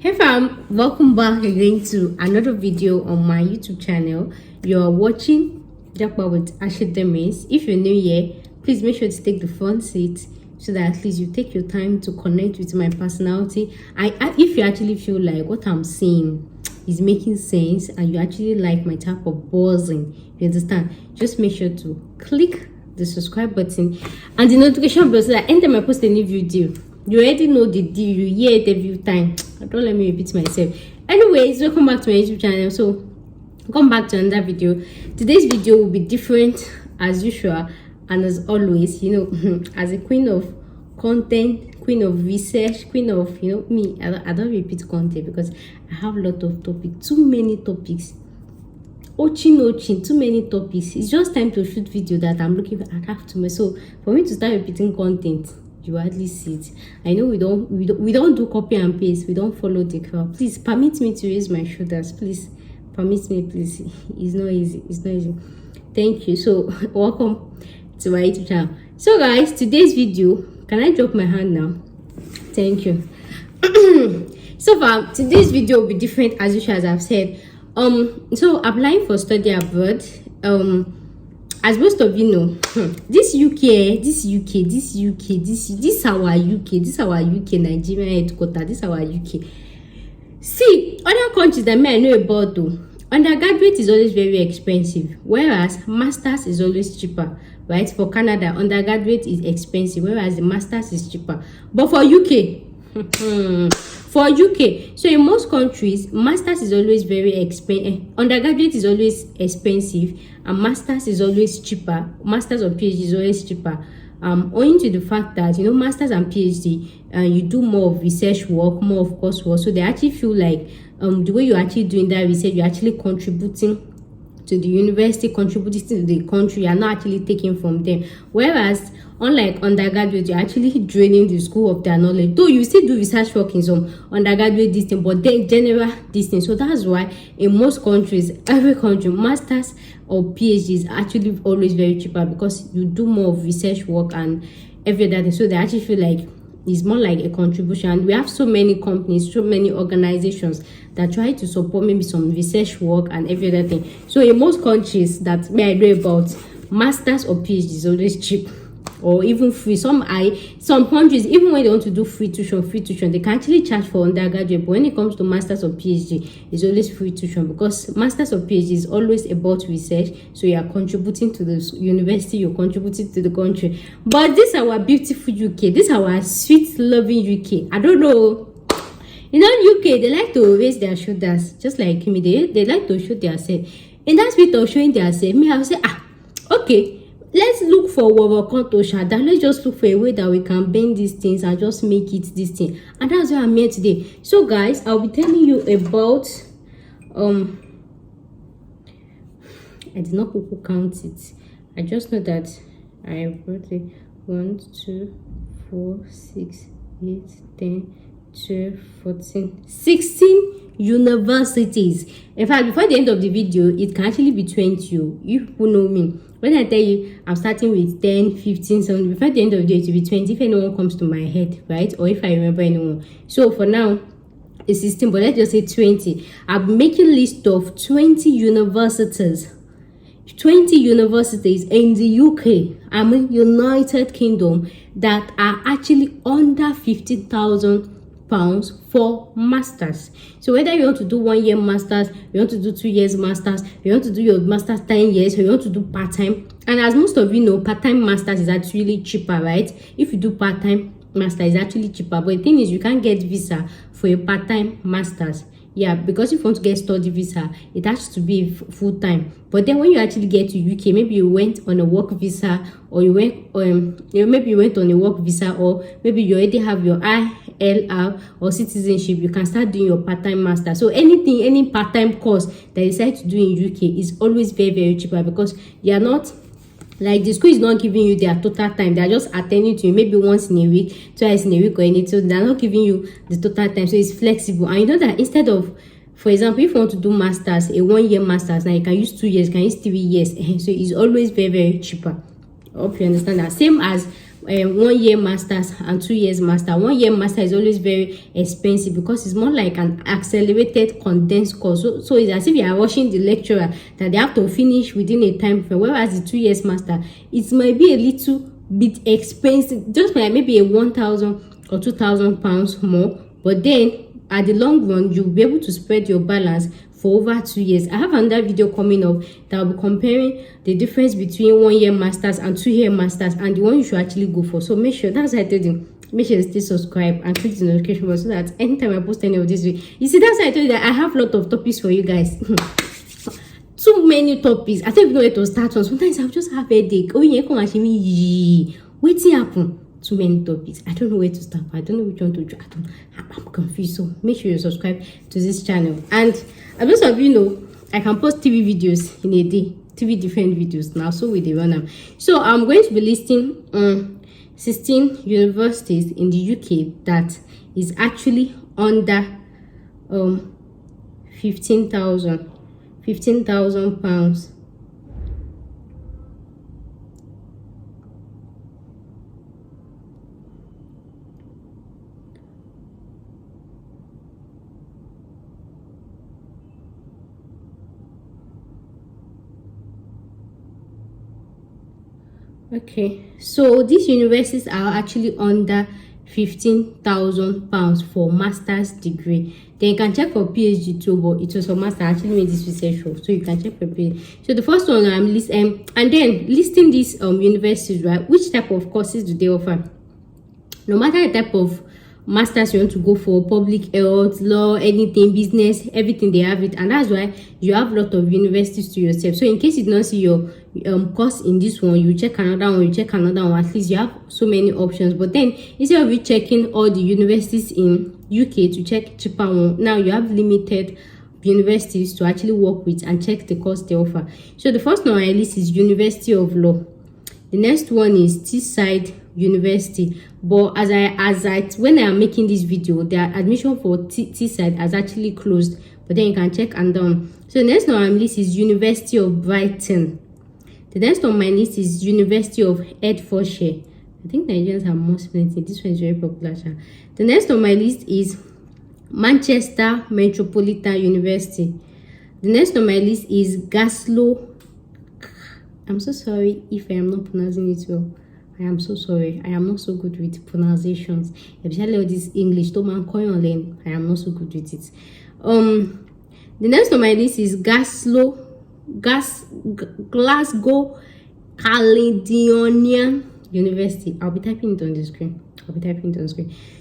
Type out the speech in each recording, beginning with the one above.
Hey fam, welcome back again to another video on my YouTube channel. You're watching Jackpot with Ashedemis. If you're new here, please make sure to take the front seat so that at least you take your time to connect with my personality. If you actually feel like what I'm saying is making sense and you actually like my type of buzzing, you understand, just make sure to click the subscribe button and the notification bell so that anytime I post a new video, you already know the deal. You hear it every time. Don't let me repeat myself. Anyways, welcome back to my YouTube channel. So come back to another video. Today's video will be different as usual and as always, you know, as a queen of content, queen of research, queen of, you know, me, I don't repeat content because I have a lot of topics, too many topics. Too many topics. It's just time to shoot video that I'm looking at. I have to. So for me to start repeating content, you hardly see it. I know we don't do copy and paste. We don't follow the crowd. Please permit me to raise my shoulders. Please permit me, please. It's not easy. Thank you. So welcome to my YouTube channel. So guys, today's video, can I drop my hand now? Thank you. So far, today's video will be different as usual, as I've said. So applying for study abroad. As most of you know, this our UK Nigerian headquarters, this our UK. See, other countries that I know about though, undergraduate is always very expensive, whereas masters is always cheaper, right? For Canada, undergraduate is expensive, whereas the masters is cheaper. But for UK, so in most countries, masters is always very expensive. Undergraduate is always expensive, and masters is always cheaper. Masters or PhD is always cheaper. Owing to the fact that, you know, masters and PhD, you do more of research work, more of coursework, so they actually feel like the way you're actually doing that research, you're actually contributing to the university, contributing to the country. You're not actually taking from them. Whereas unlike undergraduate, you're actually draining the school of their knowledge. Though you still do research work in some undergraduate distance, but then general distance. So that's why in most countries, every country, masters or PhD is actually always very cheaper because you do more of research work and every other thing. So they actually feel like it's more like a contribution. And we have so many companies, so many organizations that try to support maybe some research work and every other thing. So in most countries that I know about, masters or PhD is always cheap or even free. Some countries, even when they want to do free tuition, they can actually charge for undergraduate. But when it comes to masters or PhD, it's always free tuition because masters or PhD is always about research. So you are contributing to the university, you're contributing to the country. But this is our beautiful UK. This is our sweet, loving UK. I don't know. You know, UK, they like to raise their shoulders, just like me. They like to show themselves. In that spirit of showing themselves, me, I will say, okay, let's look for what we're called to shadow. Let's just look for a way that we can bend these things and just make it this thing. And that's why I'm here today. So guys, I'll be telling you about I did not count it. I just know that I wrote it 1, 2, 4, 6, 8, 10, 12, 14, 16 universities. In fact, before the end of the video, it can actually be 20. You people know me. When I tell you I'm starting with 10, 15, 17, before the end of the day, it will be 20 if anyone comes to my head, right? Or if I remember anyone. So for now, it's 16, but let's just say 20. I'm making a list of 20 universities. 20 universities in the UK, I mean United Kingdom, that are actually under £15,000 for masters. So whether you want to do 1 year masters, you want to do 2 years masters, you want to do your masters 10 years, or you want to do part-time. And as most of you know, part-time masters is actually cheaper, right? If you do part-time master, it's actually cheaper. But the thing is, you can't get visa for a part-time masters. Yeah, because if you want to get study visa, it has to be full-time. But then when you actually get to UK, maybe you went on a work visa, or you went maybe you went on a work visa, or maybe you already have your ILR or citizenship, you can start doing your part-time master. So any part-time course that you decide to do in UK is always very, very cheaper because you are not like the school is not giving you their total time. They are just attending to you maybe once in a week, twice in a week, or anything. So they are not giving you the total time. So it's flexible. And you know that instead of, for example, if you want to do masters, a 1 year masters, now you can use 2 years, you can use 3 years. So it's always very, very cheaper. I hope you understand that. Same as 1 year masters and 2 years master. 1 year master is always very expensive because it's more like an accelerated condensed course. So it's as if you are rushing the lecturer that they have to finish within a time frame, whereas the 2 years master, it might be a little bit expensive, just like maybe a 1,000 or 2,000 pounds more, but then at the long run you'll be able to spread your balance for over 2 years. I have another video coming up that will be comparing the difference between 1 year masters and 2 year masters and the one you should actually go for. So make sure, that's why I told you, make sure you stay subscribed and click the notification bell so that anytime I post any of this video, you see, that's why I told you that I have a lot of topics for you guys. Too many topics. I don't even know where to start on. Sometimes I'll just have a headache. Oh yeah, come and see me. What's happen? Too many topics. I don't know where to start. I don't know which one to do. I'm confused. So make sure you subscribe to this channel. And as most of you know, I can post TV videos in a day. TV different videos now. So with the run. So I'm going to be listing 16 universities in the UK that is actually under 15,000 pounds. Okay, so these universities are actually under 15,000 pounds for master's degree. Then you can check for PhD too, but it was for master. I actually made this research show, so you can check for PhD. So the first one I'm listing, and then listing these universities, right? Which type of courses do they offer? No matter the type of masters you want to go for, public health, law, anything, business, everything, they have it. And that's why you have a lot of universities to yourself. So in case you do not see your course in this one, you check another one, you check another one. At least you have so many options. But then instead of you checking all the universities in UK to check cheaper one, now you have limited universities to actually work with and check the course they offer. So the first one on my list is University of Law. The next one is Teesside University. But as I when I am making this video, the admission for Teesside has actually closed. But then you can check and down. So the next one on my list is University of Brighton. The next on my list is University of Hertfordshire. I think Nigerians have more plenty. This one is very popular. The next on my list is Manchester Metropolitan University. The next on my list is Glasgow. I'm so sorry if I am not pronouncing it well. I am so sorry. I am not so good with pronunciations, especially all this English. I am not so good with it. The next on my list is Glasgow Caledonian University. I'll be typing it on the screen.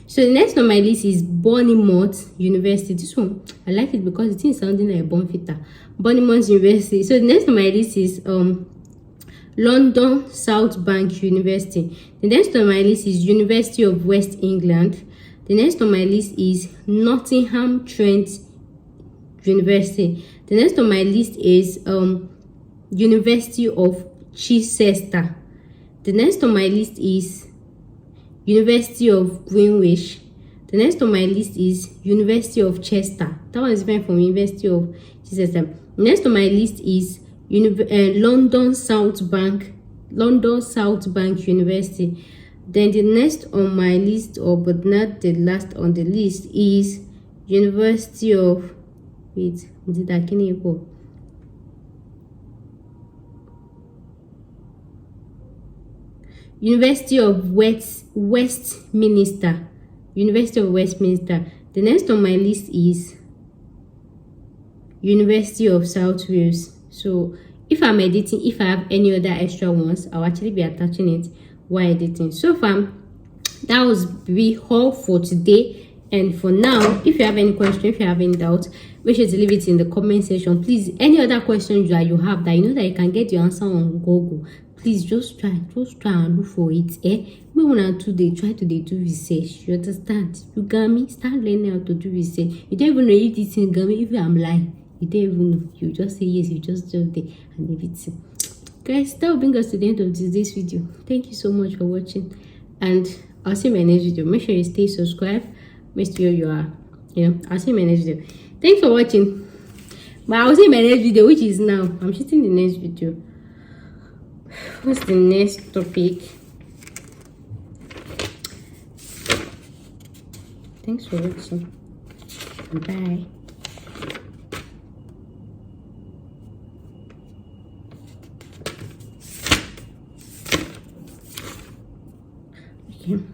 So the next on my list is Bournemouth University. This one I like it because it is sounding like Bonfita. Bournemouth University. So the next on my list is London South Bank University. The next on my list is University of West England. The next on my list is Nottingham Trent University. The next on my list is University of Chichester. The next on my list is University of Greenwich. The next on my list is University of Chester. That one is different from University of Chichester. The next on my list is London South Bank University. Then the next on my list, but not the last on the list, is University of University of Westminster. University of Westminster. The next on my list is University of South Wales. So if I'm editing, if I have any other extra ones, I'll actually be attaching it while editing. So far, that was be all for today. And for now, if you have any question, if you have any doubt, make sure to leave it in the comment section. Please, any other questions that you have that you know that you can get your answer on Google, please just try and look for it. Maybe 1 or 2 days, try to do research. You understand? You got me? Start learning how to do research. You don't even know if this thing got me, if I'm lying. You don't even know. You just say yes, you just there and everything. Guys, that will bring us to the end of today's video. Thank you so much for watching, and I'll see you in my next video. Make sure you stay subscribed. Make sure you are, I'll see you in my next video. Thanks for watching. But I'll see you in my next video, which is now. I'm shooting the next video. What's the next topic? Thanks for watching. Bye. Okay.